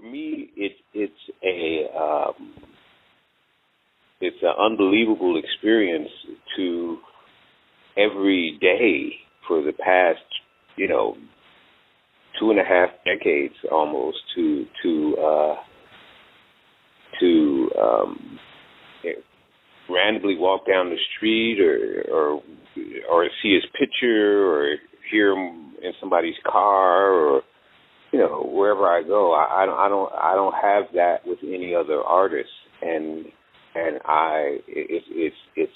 for me, it's an unbelievable experience to every day for the past, 2.5 decades almost to randomly walk down the street or see his picture or hear him in somebody's car or wherever I go. I don't have that with any other artist, and it's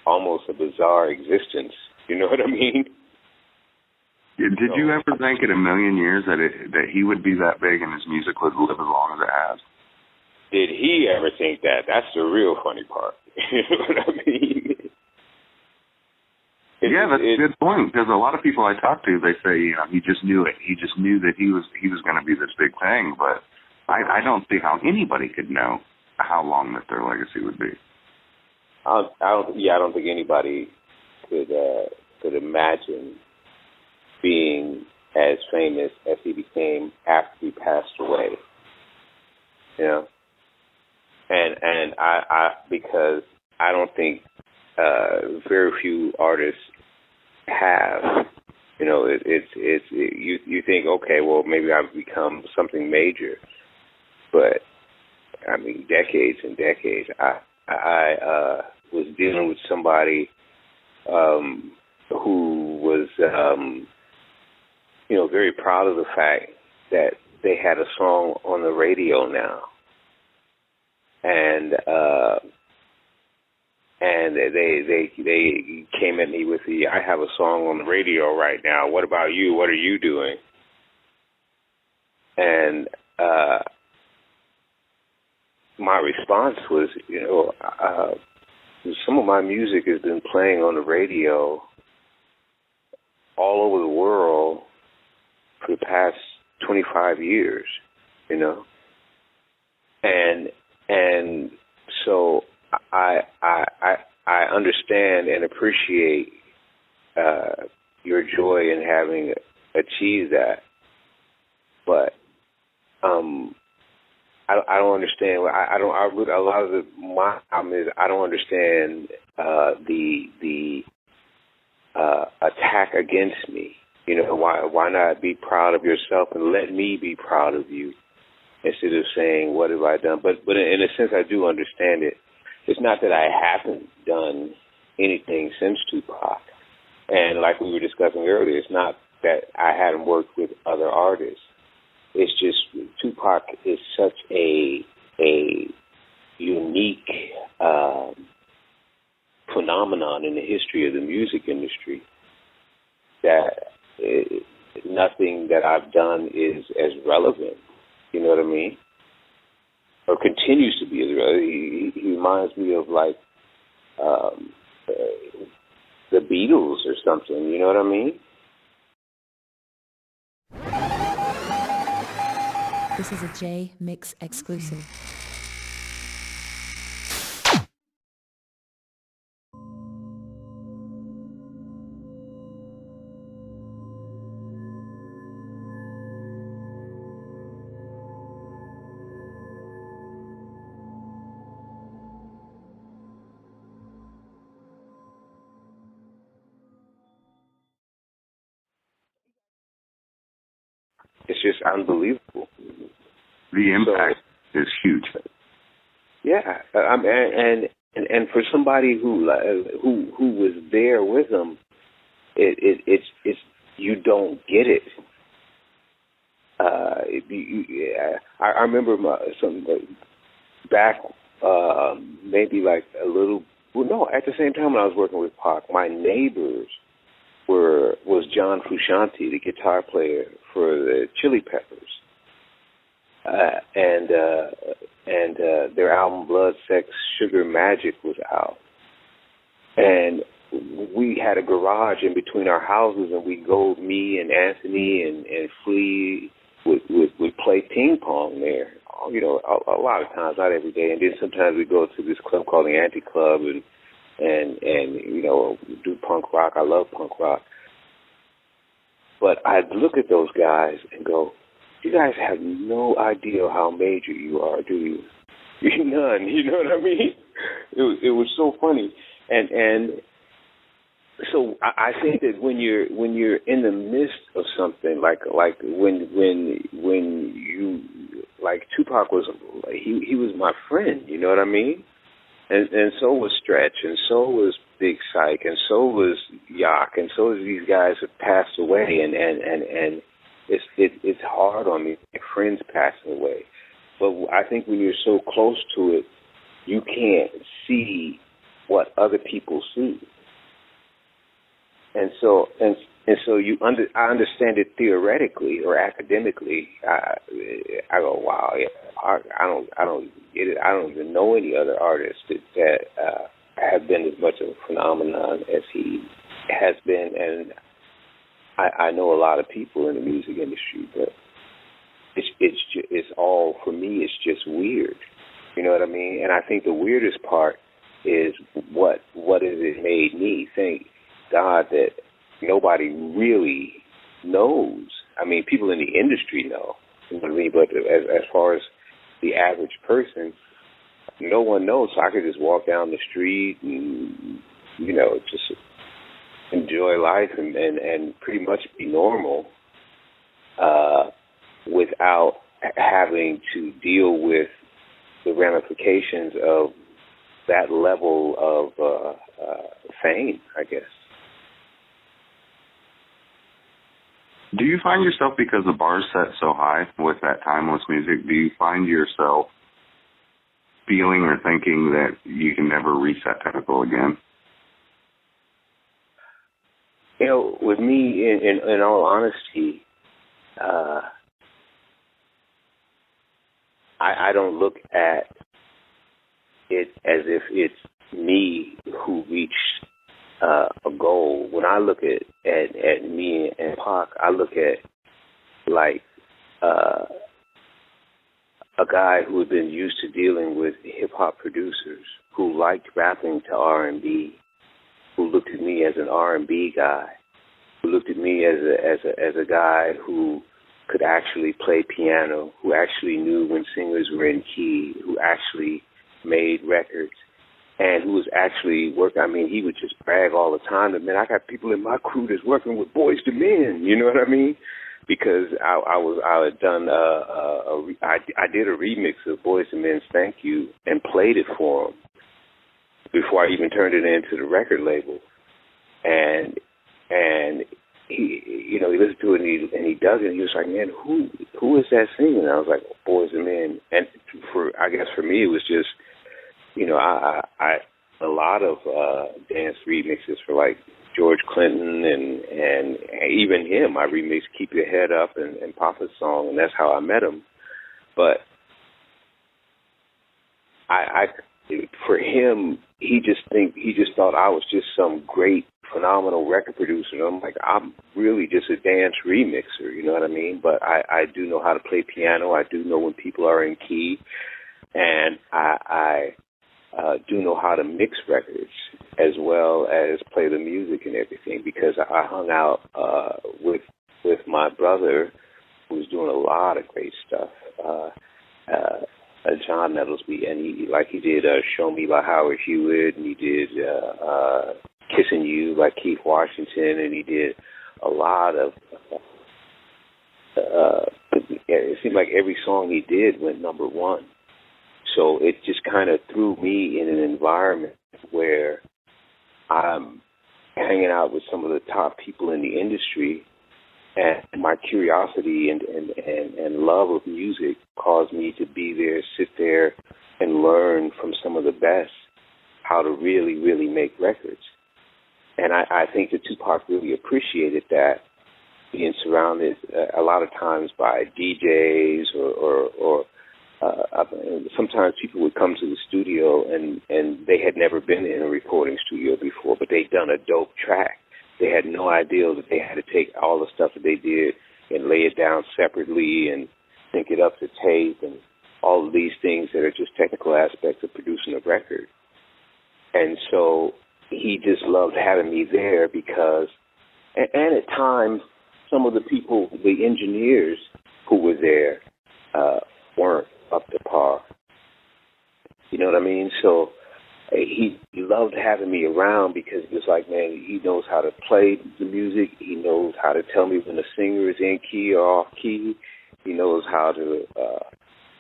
almost a bizarre existence. You know what I mean? Did you ever think in a million years that he would be that big and his music would live as long as it has? Did he ever think that? That's the real funny part. You know what I mean? Yeah, that's a good point, because a lot of people I talk to, they say, he just knew it. He just knew that he was going to be this big thing, but I don't see how anybody could know how long that their legacy would be. I don't think anybody could imagine being as famous as he became after he passed away. And I because I don't think very few artists have. You think, okay, well, maybe I've become something major, but I mean, decades and decades. I was dealing with somebody who was, very proud of the fact that they had a song on the radio now, and they came at me with I have a song on the radio right now. What about you? What are you doing? And my response was, some of my music has been playing on the radio all over the world for the past 25 years, and so I understand and appreciate your joy in having achieved that, but I don't understand. A lot of my problem is I don't understand the attack against me. Why not be proud of yourself and let me be proud of you instead of saying what have I done? But in a sense, I do understand it. It's not that I haven't done anything since Tupac, and like we were discussing earlier, it's not that I hadn't worked with other artists. It's just Tupac is such a unique phenomenon in the history of the music industry that nothing that I've done is as relevant. You know what I mean? Or continues to be as relevant. He reminds me of like the Beatles or something. You know what I mean? This is a Jmix exclusive. It's just unbelievable. The impact is huge. Yeah, and for somebody who was there with him, it's you don't get it. I remember back maybe like a little. Well, no, at the same time when I was working with Pac, my neighbors was John Frusciante, the guitar player for the Chili Peppers. And their album Blood, Sex, Sugar, Magic was out. And we had a garage in between our houses, and we'd go, me and Anthony and Flea would play ping pong there, a lot of times, not every day. And then sometimes we'd go to this club called the Anti Club and do punk rock. I love punk rock. But I'd look at those guys and go, you guys have no idea how major you are, do you? None. You know what I mean? It was so funny, and so I think that when you're in the midst of something like when you like Tupac was, he was my friend. You know what I mean? And so was Stretch, and so was Big Syke, and so was Yak, and so was these guys that passed away, and it's hard on me. My friends passing away, but I think when you're so close to it, you can't see what other people see, and so I understand it theoretically or academically. I go, wow, yeah, I don't get it. I don't even know any other artists that have been as much of a phenomenon as he has been, and I know a lot of people in the music industry, but it's all, for me, it's just weird. You know what I mean? And I think the weirdest part is what has it made me think, God, that nobody really knows. I mean, people in the industry know, you know what I mean? But as far as the average person, no one knows. So I could just walk down the street and, you know, just enjoy life and pretty much be normal without having to deal with the ramifications of that level of fame, I guess. Do you find yourself, because the bar's set so high with that timeless music, do you find yourself feeling or thinking that you can never reach that pinnacle again? You know, with me, in all honesty, I don't look at it as if it's me who reached a goal. When I look at me and Pac, I look at like a guy who had been used to dealing with hip-hop producers who liked rapping to R&B, who looked at me as an R&B guy, who looked at me as a guy who could actually play piano, who actually knew when singers were in key, who actually made records, and who was actually working. I mean, he would just brag all the time that, man, I got people in my crew that's working with Boyz II Men, you know what I mean? Because I had done I did a remix of Boyz II Men's Thank You and played it for him before I even turned it into the record label, and he, you know, he listened to it and he dug it. And he was like, man, who is that singing? And I was like, Boyz II Men. And I guess for me it was just, you know, I a lot of dance remixes for like George Clinton and even him. I remixed Keep Your Head Up and Papaz song, and that's how I met him. But for him, he just thought I was just some great, phenomenal record producer. And I'm like, I'm really just a dance remixer, you know what I mean? But I do know how to play piano. I do know when people are in key, and I do know how to mix records as well as play the music and everything, because I hung out with my brother, who was doing a lot of great stuff, Duane Nettlesbey, and he did Show Me by Howard Hewitt, and he did Kissing You by Keith Washington, and he did a lot of it seemed like every song he did went number one. So it just kind of threw me in an environment where I'm hanging out with some of the top people in the industry, and my curiosity and love of music caused me to be there, sit there, and learn from some of the best how to really, really make records. And I think that Tupac really appreciated that, being surrounded a lot of times by DJs or sometimes people would come to the studio and they had never been in a recording studio before, but they'd done a dope track. They had no idea that they had to take all the stuff that they did and lay it down separately and sync it up to tape and all of these things that are just technical aspects of producing a record. And so he just loved having me there because, and at times, some of the people, the engineers, who were there weren't up to par. You know what I mean? So he loved having me around because he was like, man, he knows how to play the music. He knows how to tell me when the singer is in key or off key. He knows how to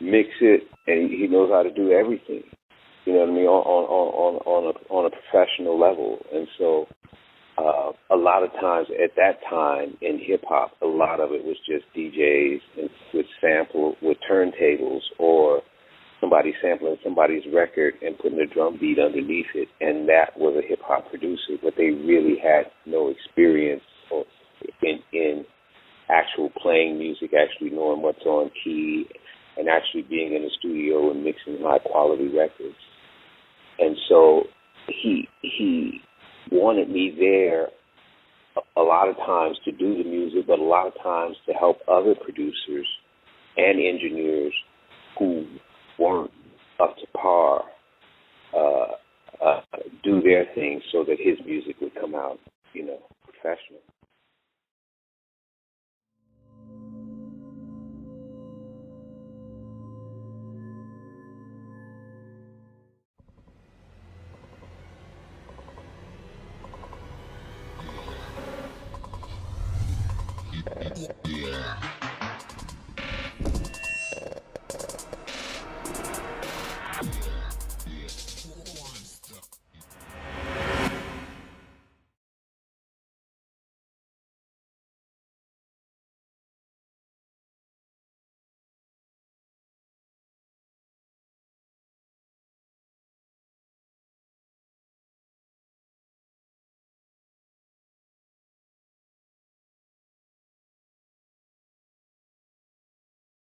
mix it, and he knows how to do everything. You know what I mean? On a professional level. And so a lot of times at that time in hip hop, a lot of it was just DJs and with turntables, or somebody sampling somebody's record and putting a drum beat underneath it, and that was a hip hop producer, but they really had no experience in actual playing music, actually knowing what's on key, and actually being in the studio and mixing high quality records. And so he wanted me there a lot of times to do the music, but a lot of times to help other producers and engineers who weren't up to par do their thing so that his music would come out, professional.